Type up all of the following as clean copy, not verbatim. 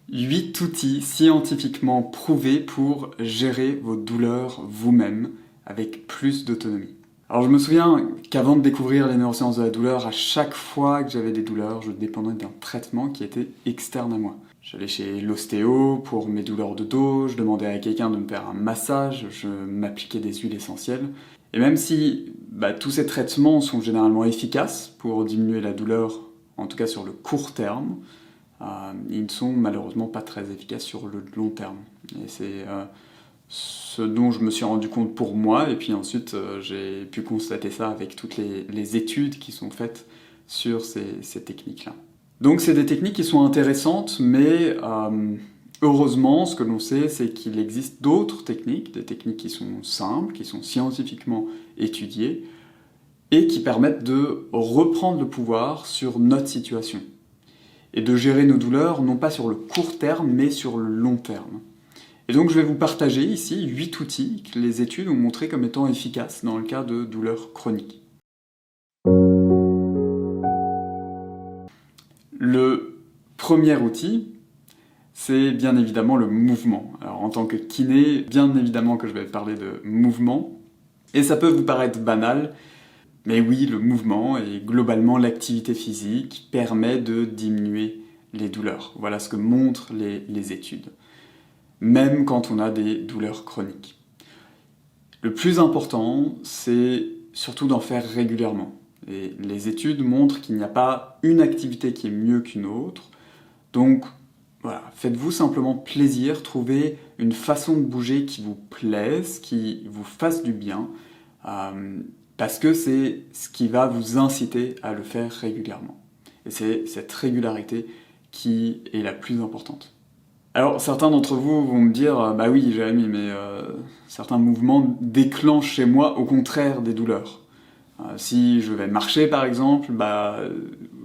8 outils scientifiquement prouvés pour gérer vos douleurs vous-même avec plus d'autonomie. Alors je me souviens qu'avant de découvrir les neurosciences de la douleur, à chaque fois que j'avais des douleurs, je dépendais d'un traitement qui était externe à moi. J'allais chez l'ostéo pour mes douleurs de dos, je demandais à quelqu'un de me faire un massage, je m'appliquais des huiles essentielles. Et même si tous ces traitements sont généralement efficaces pour diminuer la douleur, en tout cas sur le court terme, ils ne sont malheureusement pas très efficaces sur le long terme. Et c'est ce dont je me suis rendu compte pour moi, et puis ensuite j'ai pu constater ça avec toutes les études qui sont faites sur ces techniques-là. Donc c'est des techniques qui sont intéressantes, mais heureusement, ce que l'on sait, c'est qu'il existe d'autres techniques, des techniques qui sont simples, qui sont scientifiquement étudiées, et qui permettent de reprendre le pouvoir sur notre situation. Et de gérer nos douleurs, non pas sur le court terme, mais sur le long terme. Et donc je vais vous partager ici 8 outils que les études ont montré comme étant efficaces dans le cas de douleurs chroniques. Le premier outil, c'est bien évidemment le mouvement. Alors en tant que kiné, bien évidemment que je vais parler de mouvement, et ça peut vous paraître banal, mais oui, le mouvement et globalement l'activité physique permet de diminuer les douleurs. Voilà ce que montrent les études, même quand on a des douleurs chroniques. Le plus important, c'est surtout d'en faire régulièrement. Et les études montrent qu'il n'y a pas une activité qui est mieux qu'une autre, donc voilà, faites-vous simplement plaisir, trouvez une façon de bouger qui vous plaise, qui vous fasse du bien, parce que c'est ce qui va vous inciter à le faire régulièrement. Et c'est cette régularité qui est la plus importante. Alors certains d'entre vous vont me dire « Bah oui Jérémy, mais certains mouvements déclenchent chez moi au contraire des douleurs. Si je vais marcher par exemple,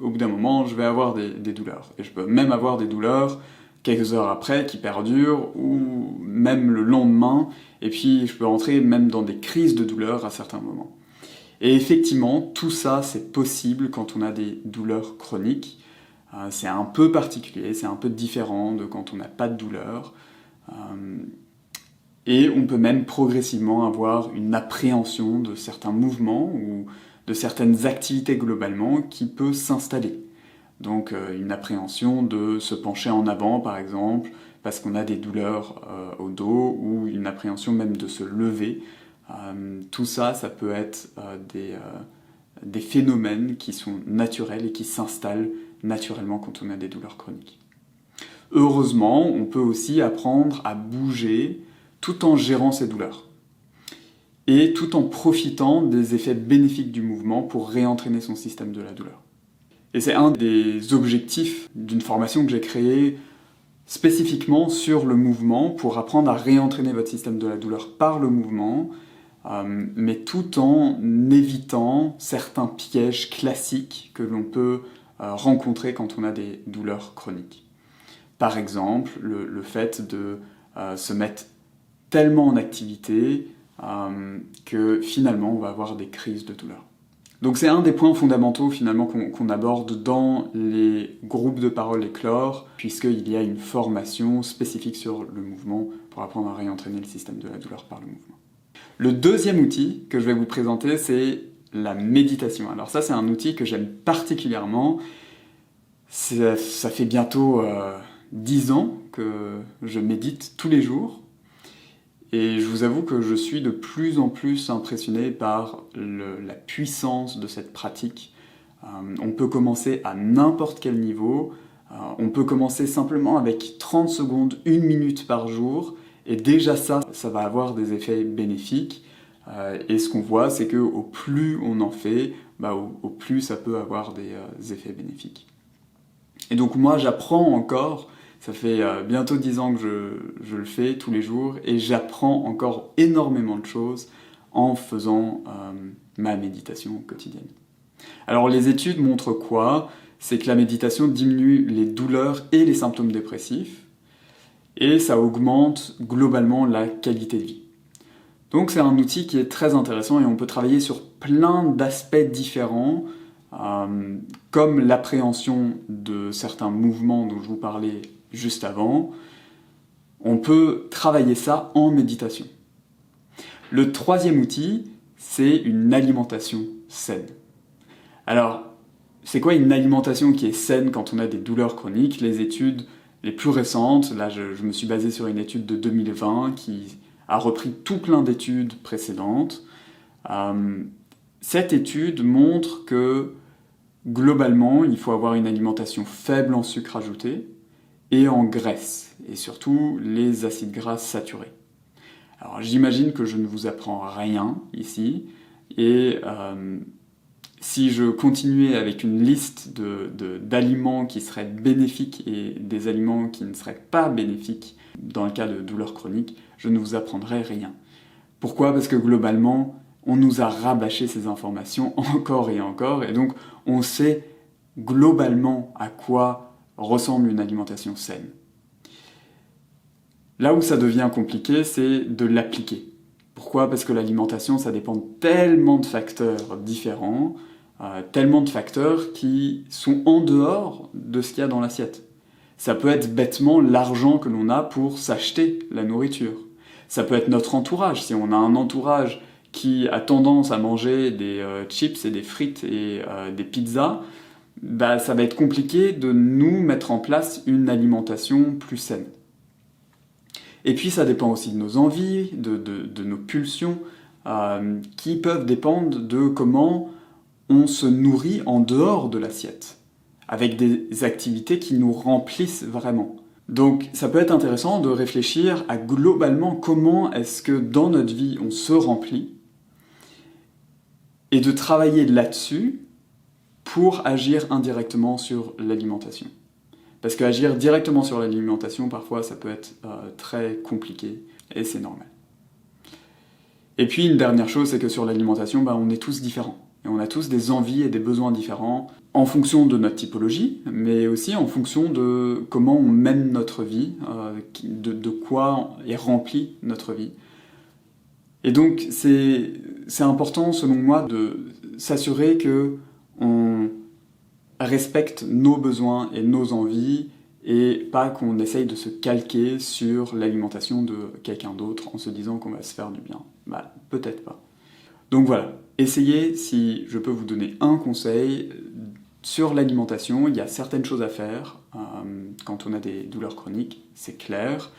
au bout d'un moment je vais avoir des douleurs. Et je peux même avoir des douleurs quelques heures après qui perdurent, ou même le lendemain, et puis je peux entrer même dans des crises de douleur à certains moments. Et effectivement, tout ça c'est possible quand on a des douleurs chroniques. C'est un peu particulier, c'est un peu différent de quand on n'a pas de douleur. Et on peut même progressivement avoir une appréhension de certains mouvements ou de certaines activités globalement qui peut s'installer. Donc une appréhension de se pencher en avant par exemple, parce qu'on a des douleurs au dos, ou une appréhension même de se lever. Tout ça, ça peut être des phénomènes qui sont naturels et qui s'installent naturellement quand on a des douleurs chroniques. Heureusement, on peut aussi apprendre à bouger tout en gérant ces douleurs, et tout en profitant des effets bénéfiques du mouvement pour réentraîner son système de la douleur. Et c'est un des objectifs d'une formation que j'ai créée spécifiquement sur le mouvement, pour apprendre à réentraîner votre système de la douleur par le mouvement, mais tout en évitant certains pièges classiques que l'on peut rencontrer quand on a des douleurs chroniques. Par exemple, le fait de se mettre tellement en activité que finalement on va avoir des crises de douleur. Donc c'est un des points fondamentaux finalement qu'on aborde dans les groupes de parole éclore, puisqu'il y a une formation spécifique sur le mouvement pour apprendre à réentraîner le système de la douleur par le mouvement. Le deuxième outil que je vais vous présenter, c'est la méditation. Alors ça, c'est un outil que j'aime particulièrement. Ça fait bientôt 10 ans que je médite tous les jours. Et je vous avoue que je suis de plus en plus impressionné par la puissance de cette pratique. On peut commencer à n'importe quel niveau. On peut commencer simplement avec 30 secondes, 1 minute par jour. Et déjà ça va avoir des effets bénéfiques. Et ce qu'on voit, c'est qu'au plus on en fait, au plus ça peut avoir des effets bénéfiques. Et donc moi j'apprends encore, ça fait bientôt 10 ans que je le fais tous les jours, et j'apprends encore énormément de choses en faisant ma méditation quotidienne. Alors les études montrent quoi? C'est que la méditation diminue les douleurs et les symptômes dépressifs, et ça augmente globalement la qualité de vie. Donc c'est un outil qui est très intéressant, et on peut travailler sur plein d'aspects différents, comme l'appréhension de certains mouvements dont je vous parlais juste avant, on peut travailler ça en méditation. Le troisième outil, c'est une alimentation saine. Alors, c'est quoi une alimentation qui est saine quand on a des douleurs chroniques? Les études les plus récentes, là je me suis basé sur une étude de 2020 qui a repris tout plein d'études précédentes. Cette étude montre que globalement, il faut avoir une alimentation faible en sucre ajouté et en graisse, et surtout les acides gras saturés. Alors j'imagine que je ne vous apprends rien ici, et si je continuais avec une liste d'aliments qui seraient bénéfiques et des aliments qui ne seraient pas bénéfiques dans le cas de douleurs chroniques, je ne vous apprendrais rien. Pourquoi? Parce que globalement, on nous a rabâché ces informations encore et encore, et donc on sait globalement à quoi ressemble une alimentation saine. Là où ça devient compliqué, c'est de l'appliquer. Pourquoi? Parce que l'alimentation, ça dépend de tellement de facteurs différents, tellement de facteurs qui sont en dehors de ce qu'il y a dans l'assiette. Ça peut être bêtement l'argent que l'on a pour s'acheter la nourriture. Ça peut être notre entourage. Si on a un entourage qui a tendance à manger des chips et des frites et des pizzas, bah, ça va être compliqué de nous mettre en place une alimentation plus saine. Et puis ça dépend aussi de nos envies, de nos pulsions, qui peuvent dépendre de comment on se nourrit en dehors de l'assiette, avec des activités qui nous remplissent vraiment. Donc ça peut être intéressant de réfléchir à globalement comment est-ce que dans notre vie on se remplit, et de travailler là-dessus pour agir indirectement sur l'alimentation. Parce qu'agir directement sur l'alimentation, parfois, ça peut être très compliqué, et c'est normal. Et puis, une dernière chose, c'est que sur l'alimentation, on est tous différents. Et on a tous des envies et des besoins différents, en fonction de notre typologie, mais aussi en fonction de comment on mène notre vie, de quoi est remplie notre vie. Et donc, c'est important, selon moi, de s'assurer que on respecte nos besoins et nos envies, et pas qu'on essaye de se calquer sur l'alimentation de quelqu'un d'autre en se disant qu'on va se faire du bien. Peut-être pas. Donc voilà, essayez, si je peux vous donner un conseil, sur l'alimentation, il y a certaines choses à faire quand on a des douleurs chroniques, c'est clair,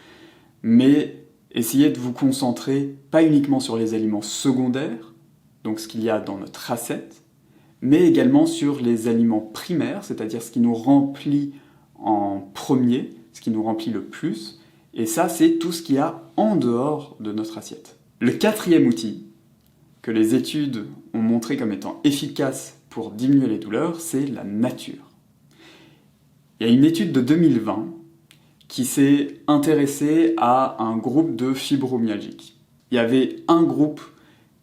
mais essayez de vous concentrer pas uniquement sur les aliments secondaires, donc ce qu'il y a dans notre assiette, mais également sur les aliments primaires, c'est-à-dire ce qui nous remplit en premier, ce qui nous remplit le plus, et ça c'est tout ce qu'il y a en dehors de notre assiette. Le quatrième outil que les études ont montré comme étant efficace pour diminuer les douleurs, c'est la nature. Il y a une étude de 2020 qui s'est intéressée à un groupe de fibromyalgiques. Il y avait un groupe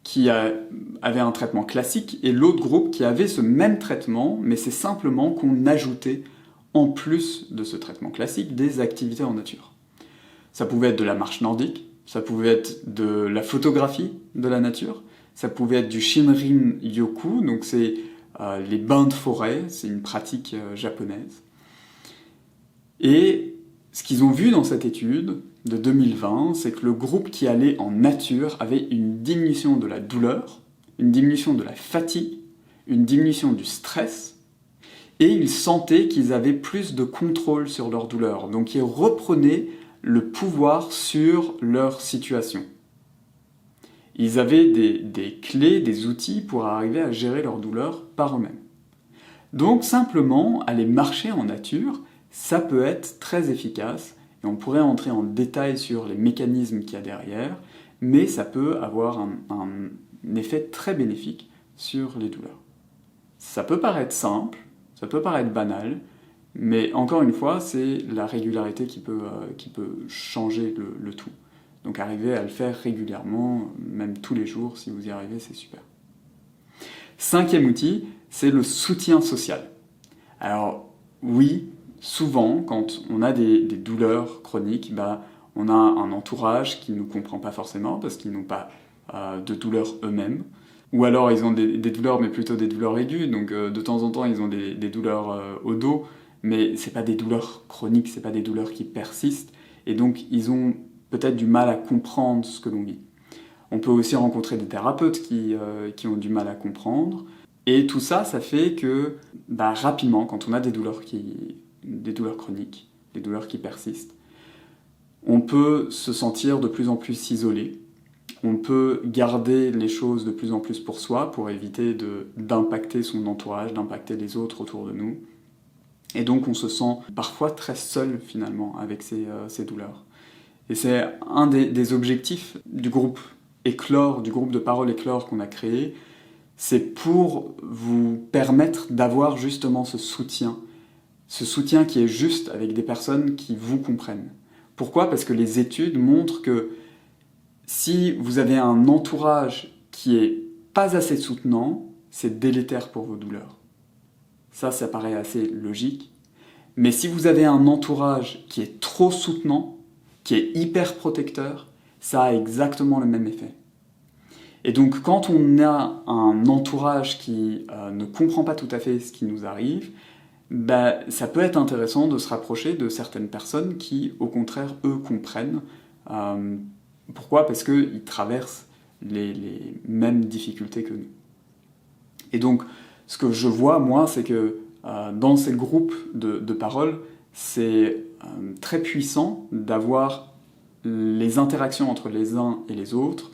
qui avait un traitement classique et l'autre groupe qui avait ce même traitement, mais c'est simplement qu'on ajoutait, en plus de ce traitement classique, des activités en nature. Ça pouvait être de la marche nordique, ça pouvait être de la photographie de la nature, ça pouvait être du Shinrin-yoku, donc c'est les bains de forêt, c'est une pratique japonaise. Et ce qu'ils ont vu dans cette étude de 2020, c'est que le groupe qui allait en nature avait une diminution de la douleur, une diminution de la fatigue, une diminution du stress, et ils sentaient qu'ils avaient plus de contrôle sur leur douleur. Donc ils reprenaient le pouvoir sur leur situation. Ils avaient des clés, des outils pour arriver à gérer leur douleur par eux-mêmes. Donc simplement, aller marcher en nature, ça peut être très efficace, et on pourrait entrer en détail sur les mécanismes qu'il y a derrière, mais ça peut avoir un effet très bénéfique sur les douleurs. Ça peut paraître simple, ça peut paraître banal, mais encore une fois, c'est la régularité qui peut changer le tout. Donc arriver à le faire régulièrement, même tous les jours, si vous y arrivez, c'est super. Cinquième outil, c'est le soutien social. Alors oui, souvent, quand on a des douleurs chroniques, on a un entourage qui ne nous comprend pas forcément, parce qu'ils n'ont pas de douleurs eux-mêmes. Ou alors ils ont des douleurs, mais plutôt des douleurs aiguës, donc de temps en temps ils ont des douleurs au dos, mais c'est pas des douleurs chroniques, c'est pas des douleurs qui persistent, et donc ils ont peut-être du mal à comprendre ce que l'on vit. On peut aussi rencontrer des thérapeutes qui ont du mal à comprendre, et tout ça, ça fait que rapidement, quand on a des douleurs chroniques, des douleurs qui persistent, on peut se sentir de plus en plus isolé, on peut garder les choses de plus en plus pour soi, pour éviter d'impacter son entourage, d'impacter les autres autour de nous. Et donc on se sent parfois très seul finalement avec ces douleurs. Et c'est un des objectifs du groupe Éclore, du groupe de parole Éclore qu'on a créé, c'est pour vous permettre d'avoir justement ce soutien qui est juste avec des personnes qui vous comprennent. Pourquoi ? Parce que les études montrent que si vous avez un entourage qui est pas assez soutenant, c'est délétère pour vos douleurs. Ça paraît assez logique. Mais si vous avez un entourage qui est trop soutenant, qui est hyper protecteur, ça a exactement le même effet. Et donc quand on a un entourage qui ne comprend pas tout à fait ce qui nous arrive, ça peut être intéressant de se rapprocher de certaines personnes qui, au contraire, eux, comprennent. Pourquoi ? Parce qu'ils traversent les mêmes difficultés que nous. Et donc, ce que je vois, moi, c'est que dans ces groupes de parole, c'est très puissant d'avoir les interactions entre les uns et les autres,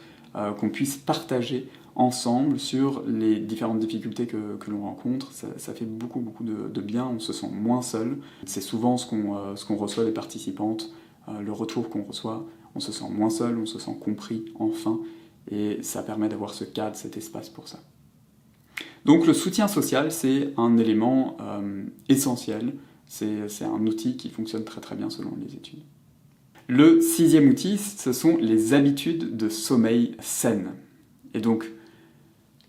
qu'on puisse partager ensemble sur les différentes difficultés que l'on rencontre. Ça fait beaucoup de bien, on se sent moins seul. C'est souvent ce qu'on reçoit des participantes, le retour qu'on reçoit. On se sent moins seul, on se sent compris, enfin, et ça permet d'avoir ce cadre, cet espace pour ça. Donc le soutien social, c'est un élément essentiel, c'est un outil qui fonctionne très très bien selon les études. Le 6e outil, ce sont les habitudes de sommeil saines. Et donc,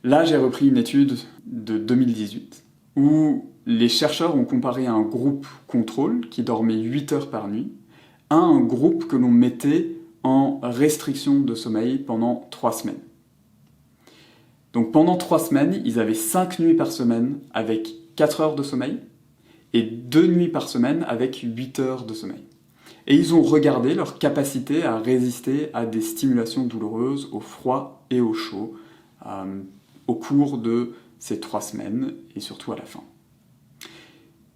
là, j'ai repris une étude de 2018, où les chercheurs ont comparé un groupe contrôle, qui dormait 8 heures par nuit, à un groupe que l'on mettait en restriction de sommeil pendant 3 semaines. Donc pendant 3 semaines, ils avaient 5 nuits par semaine avec 4 heures de sommeil, et 2 nuits par semaine avec 8 heures de sommeil. Et ils ont regardé leur capacité à résister à des stimulations douloureuses, au froid et au chaud, au cours de ces 3 semaines, et surtout à la fin.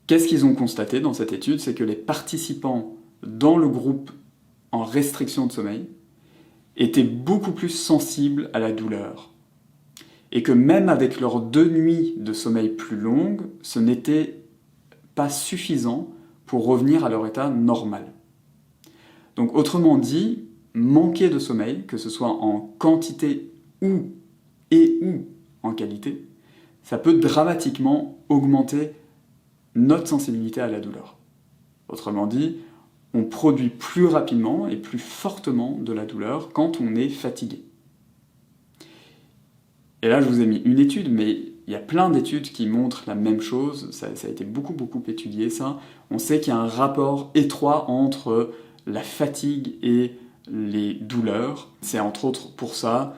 Qu'est-ce qu'ils ont constaté dans cette étude ? C'est que les participants dans le groupe en restriction de sommeil étaient beaucoup plus sensibles à la douleur. Et que même avec leurs 2 nuits de sommeil plus longues, ce n'était pas suffisant pour revenir à leur état normal. Donc autrement dit, manquer de sommeil, que ce soit en quantité ou en qualité, ça peut dramatiquement augmenter notre sensibilité à la douleur. Autrement dit, on produit plus rapidement et plus fortement de la douleur quand on est fatigué. Et là, je vous ai mis une étude, mais il y a plein d'études qui montrent la même chose, ça a été beaucoup étudié ça. On sait qu'il y a un rapport étroit entre la fatigue et les douleurs. C'est entre autres pour ça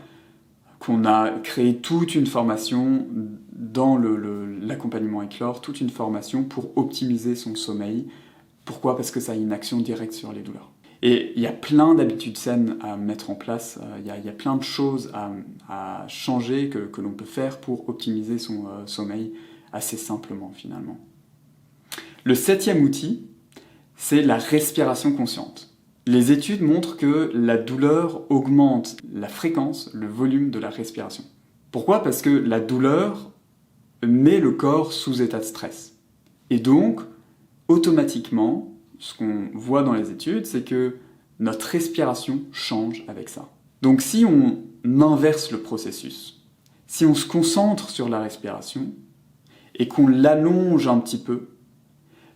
qu'on a créé toute une formation dans l'accompagnement Éclore, toute une formation pour optimiser son sommeil. Pourquoi ? Parce que ça a une action directe sur les douleurs. Et il y a plein d'habitudes saines à mettre en place, il y a plein de choses à changer que l'on peut faire pour optimiser son sommeil assez simplement finalement. Le 7e outil, c'est la respiration consciente. Les études montrent que la douleur augmente la fréquence, le volume de la respiration. Pourquoi ? Parce que la douleur met le corps sous état de stress. Et donc, automatiquement, ce qu'on voit dans les études, c'est que notre respiration change avec ça. Donc si on inverse le processus, si on se concentre sur la respiration et qu'on l'allonge un petit peu,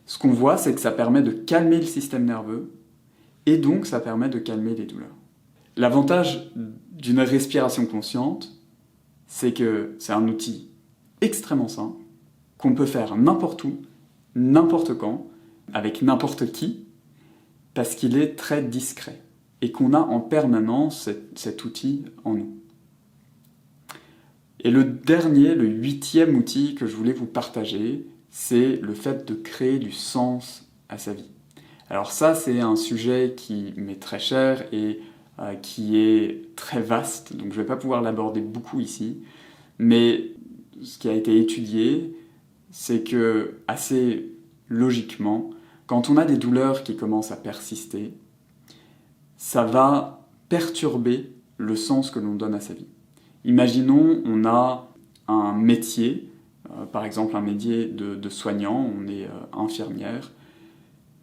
ce qu'on voit, c'est que ça permet de calmer le système nerveux et donc ça permet de calmer les douleurs. L'avantage d'une respiration consciente, c'est que c'est un outil extrêmement simple, qu'on peut faire n'importe où, n'importe quand, avec n'importe qui, parce qu'il est très discret et qu'on a en permanence cet outil en nous. Et le dernier, le 8e outil que je voulais vous partager, c'est le fait de créer du sens à sa vie. Alors ça, c'est un sujet qui m'est très cher et qui est très vaste, donc je ne vais pas pouvoir l'aborder beaucoup ici, mais ce qui a été étudié, c'est que, assez logiquement, quand on a des douleurs qui commencent à persister, ça va perturber le sens que l'on donne à sa vie. Imaginons, on a un métier, par exemple un métier de soignant, on est infirmière,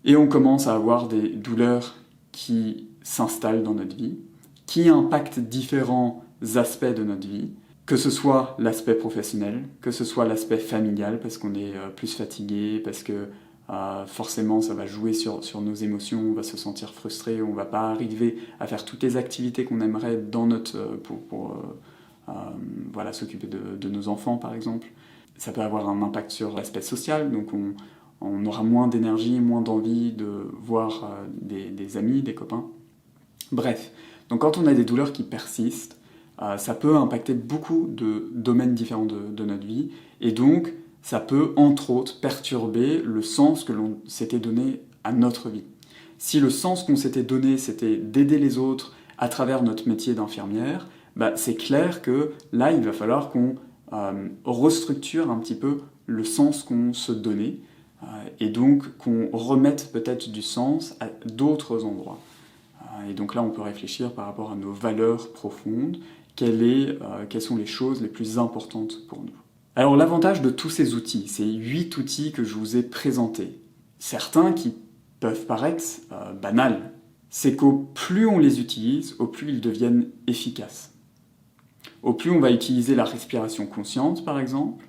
et on commence à avoir des douleurs qui s'installent dans notre vie, qui impactent différents aspects de notre vie, que ce soit l'aspect professionnel, que ce soit l'aspect familial, parce qu'on est plus fatigué, parce que forcément ça va jouer sur nos émotions, on va se sentir frustré, on ne va pas arriver à faire toutes les activités qu'on aimerait dans notre, voilà, s'occuper de nos enfants par exemple. Ça peut avoir un impact sur l'aspect social, donc on aura moins d'énergie, moins d'envie de voir des amis, des copains. Bref, donc quand on a des douleurs qui persistent, ça peut impacter beaucoup de domaines différents de notre vie, et donc ça peut, entre autres, perturber le sens que l'on s'était donné à notre vie. Si le sens qu'on s'était donné, c'était d'aider les autres à travers notre métier d'infirmière, c'est clair que là, il va falloir qu'on restructure un petit peu le sens qu'on se donnait, et donc qu'on remette peut-être du sens à d'autres endroits. Et donc là, on peut réfléchir par rapport à nos valeurs profondes, quelles sont les choses les plus importantes pour nous. Alors l'avantage de tous ces outils, ces 8 outils que je vous ai présentés, certains qui peuvent paraître banals, c'est qu'au plus on les utilise, au plus ils deviennent efficaces. Au plus on va utiliser la respiration consciente, par exemple,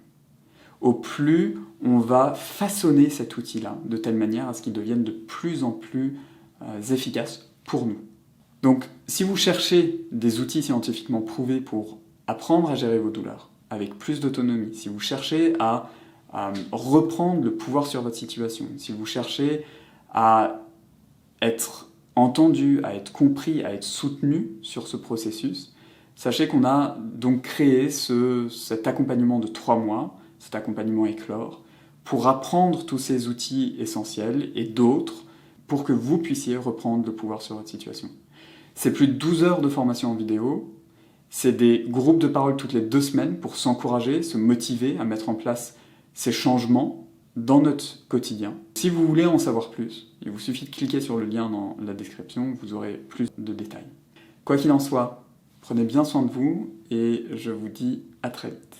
au plus on va façonner cet outil-là de telle manière à ce qu'il devienne de plus en plus efficace pour nous. Donc, si vous cherchez des outils scientifiquement prouvés pour apprendre à gérer vos douleurs avec plus d'autonomie, si vous cherchez à reprendre le pouvoir sur votre situation, si vous cherchez à être entendu, à être compris, à être soutenu sur ce processus, sachez qu'on a donc créé cet accompagnement de 3 mois, cet accompagnement Éclore, pour apprendre tous ces outils essentiels et d'autres pour que vous puissiez reprendre le pouvoir sur votre situation. C'est plus de 12 heures de formation en vidéo, c'est des groupes de parole toutes les 2 semaines pour s'encourager, se motiver à mettre en place ces changements dans notre quotidien. Si vous voulez en savoir plus, il vous suffit de cliquer sur le lien dans la description, vous aurez plus de détails. Quoi qu'il en soit, prenez bien soin de vous et je vous dis à très vite.